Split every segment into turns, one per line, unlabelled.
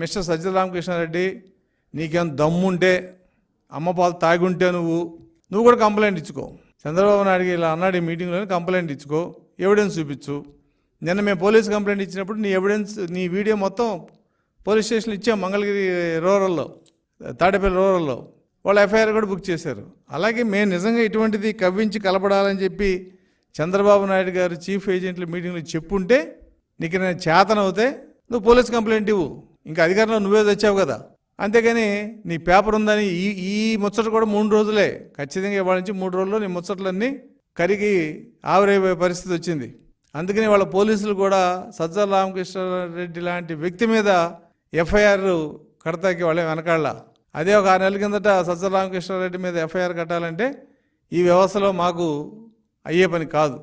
Mister Sajjala Ramakrishna Reddy, నీకేం దమ్ముంటే అమ్మ పాలు తాగుంటే నువ్వు కూడా కంప్లైంట్ ఇచ్చుకో. చంద్రబాబు నాయుడుకి ఇలా అన్నాడు ఈ మీటింగ్లోనే, కంప్లైంట్ ఇచ్చుకో, ఎవిడెన్స్ చూపించు. నిన్న మేము పోలీస్ కంప్లైంట్ ఇచ్చినప్పుడు నీ ఎవిడెన్స్, నీ వీడియో మొత్తం పోలీస్ స్టేషన్లో ఇచ్చాం. మంగళగిరి రూరల్లో, తాడేపల్లి రూరల్లో వాళ్ళు ఎఫ్ఐఆర్ కూడా బుక్ చేశారు. అలాగే మేము నిజంగా ఇటువంటిది కవ్వించి కలపడాలని చెప్పి చంద్రబాబు నాయుడు గారు చీఫ్ ఏజెంట్ల మీటింగ్లో చెప్పుంటే నీకు నేను చేతనవుతే నువ్వు పోలీస్ కంప్లైంట్ ఇవ్వు. ఇంకా అధికారంలో నువ్వే తెచ్చావు కదా. అంతేగాని నీ పేపర్ ఉందని ఈ ముచ్చట కూడా 3 రోజులే, ఖచ్చితంగా ఇవాళ నుంచి 3 రోజుల్లో నీ ముచ్చట్లన్నీ కరిగి ఆవిరైపోయే పరిస్థితి వచ్చింది. అందుకని వాళ్ళ పోలీసులు కూడా సజ్జల రామకృష్ణారెడ్డి లాంటి వ్యక్తి మీద ఎఫ్ఐఆర్ కడతాకి వాళ్ళే వెనకాళ్ళ. అదే ఒక 6 నెలల కిందట సజ్జల రామకృష్ణారెడ్డి మీద ఎఫ్ఐఆర్ కట్టాలంటే ఈ వ్యవస్థలో మాకు అయ్యే పని కాదు.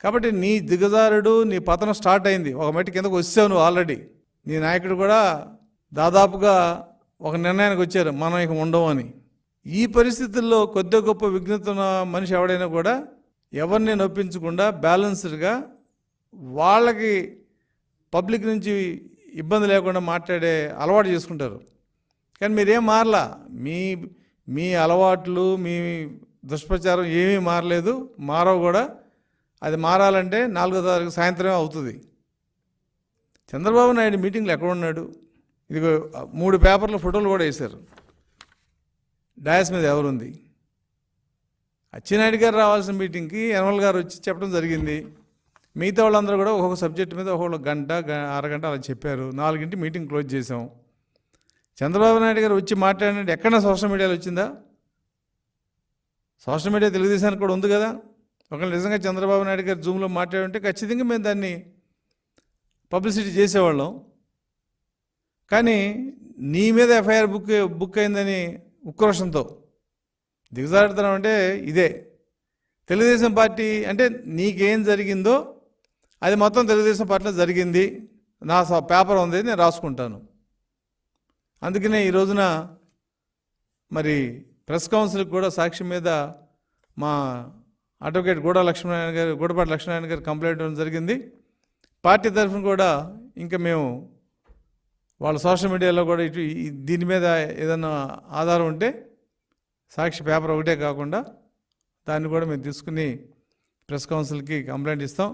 కాబట్టి నీ దిగజారుడు, నీ పతనం స్టార్ట్ అయింది. ఒక మెట్టు కిందకు వచ్చావు నువ్వు ఆల్రెడీ. నీ నాయకుడు కూడా దాదాపుగా ఒక నిర్ణయానికి వచ్చారు, మనం ఇక ఉండవు అని. ఈ పరిస్థితుల్లో కొద్ది గొప్ప విఘ్నత ఉన్న మనిషి ఎవడైనా కూడా ఎవరిని నొప్పించకుండా బ్యాలెన్స్డ్గా వాళ్ళకి పబ్లిక్ నుంచి ఇబ్బంది లేకుండా మాట్లాడే అలవాటు చేసుకుంటారు. కానీ మీరేం మారలా. మీ అలవాట్లు, మీ దుష్ప్రచారం ఏమీ మారలేదు, మారవు కూడా. అది మారాలంటే 4వ తారీఖు సాయంత్రమే అవుతుంది. చంద్రబాబు నాయుడు మీటింగ్లో ఎక్కడున్నాడు? ఇదిగో 3 పేపర్ల ఫోటోలు కూడా వేశారు. డయాస్ మీద ఎవరుంది? అచ్చెన్నాయుడు గారు రావాల్సిన మీటింగ్కి యనమల గారు వచ్చి చెప్పడం జరిగింది. మిగతా వాళ్ళందరూ కూడా ఒక్కొక్క సబ్జెక్ట్ మీద ఒక్కొక్క గంట, అరగంట అలా చెప్పారు. 4ంటి మీటింగ్ క్లోజ్ చేసాం. చంద్రబాబు నాయుడు గారు వచ్చి మాట్లాడినట్టు ఎక్కడైనా సోషల్ మీడియాలో వచ్చిందా? సోషల్ మీడియా తెలుగుదేశానికి కూడా ఉంది కదా. ఒకవేళ నిజంగా చంద్రబాబు నాయుడు గారు జూమ్లో మాట్లాడుంటే ఖచ్చితంగా మేము దాన్ని పబ్లిసిటీ చేసేవాళ్ళం. కానీ నీ మీద ఎఫ్ఐఆర్ బుక్ అయిందని ఉక్రోషంతో దిగజారుతున్నాం అంటే ఇదే. తెలుగుదేశం పార్టీ అంటే నీకేం జరిగిందో అది మొత్తం తెలుగుదేశం పార్టీలో జరిగింది, నా పేపర్ ఉంది, నేను రాసుకుంటాను. అందుకనే ఈ రోజున మరి ప్రెస్ కౌన్సిల్కి కూడా సాక్షి మీద మా అడ్వకేట్ గూడపాటి లక్ష్మీనారాయణ గారు కంప్లైంట్ ఇవ్వడం జరిగింది. పార్టీ తరఫున కూడా ఇంకా మేము వాళ్ళ సోషల్ మీడియాలో కూడా దీని మీద ఏదైనా ఆధారం ఉంటే సాక్షి పేపర్ ఒకటే కాకుండా దాన్ని కూడా మేము తీసుకుని ప్రెస్ కౌన్సిల్కి కంప్లైంట్ ఇస్తాం.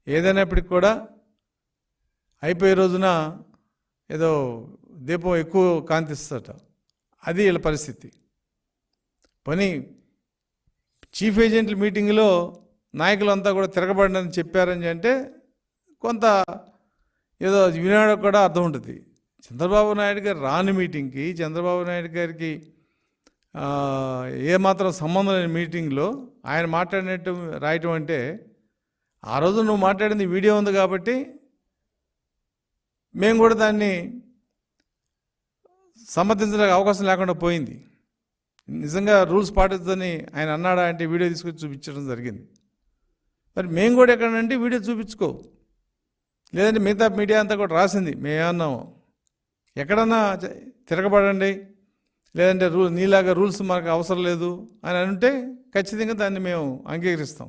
ఏదైనప్పటికి కూడా అయిపోయే రోజున ఏదో దీపం ఎక్కువ కాంతిస్తట, అది వీళ్ళ పరిస్థితి. పని చీఫ్ ఏజెంట్ల మీటింగ్లో నాయకులంతా కూడా తిరగబడినని చెప్పారని అంటే కొంత ఏదో వినడానికి కూడా అర్థం ఉంటుంది. చంద్రబాబు నాయుడు గారు రాని మీటింగ్కి, చంద్రబాబు నాయుడు గారికి ఏమాత్రం సంబంధం లేని మీటింగ్లో ఆయన మాట్లాడినట్టు రాయటం అంటే, ఆ రోజు నువ్వు మాట్లాడింది వీడియో ఉంది కాబట్టి మేము కూడా దాన్ని సమర్థించడానికి అవకాశం లేకుండా పోయింది. నిజంగా రూల్స్ పాటిస్తుందని ఆయన అన్నాడా అంటే వీడియో తీసుకొచ్చి చూపించడం జరిగింది. మరి మేము కూడా ఎక్కడంటే వీడియో చూపించుకో, లేదంటే మిగతా మీడియా అంతా కూడా రాసింది మేమన్నాము. ఎక్కడన్నా తిరగబడండి, లేదంటే నీలాగా రూల్స్ మాకు అవసరం లేదు అని అంటే ఖచ్చితంగా దాన్ని మేము అంగీకరిస్తాం.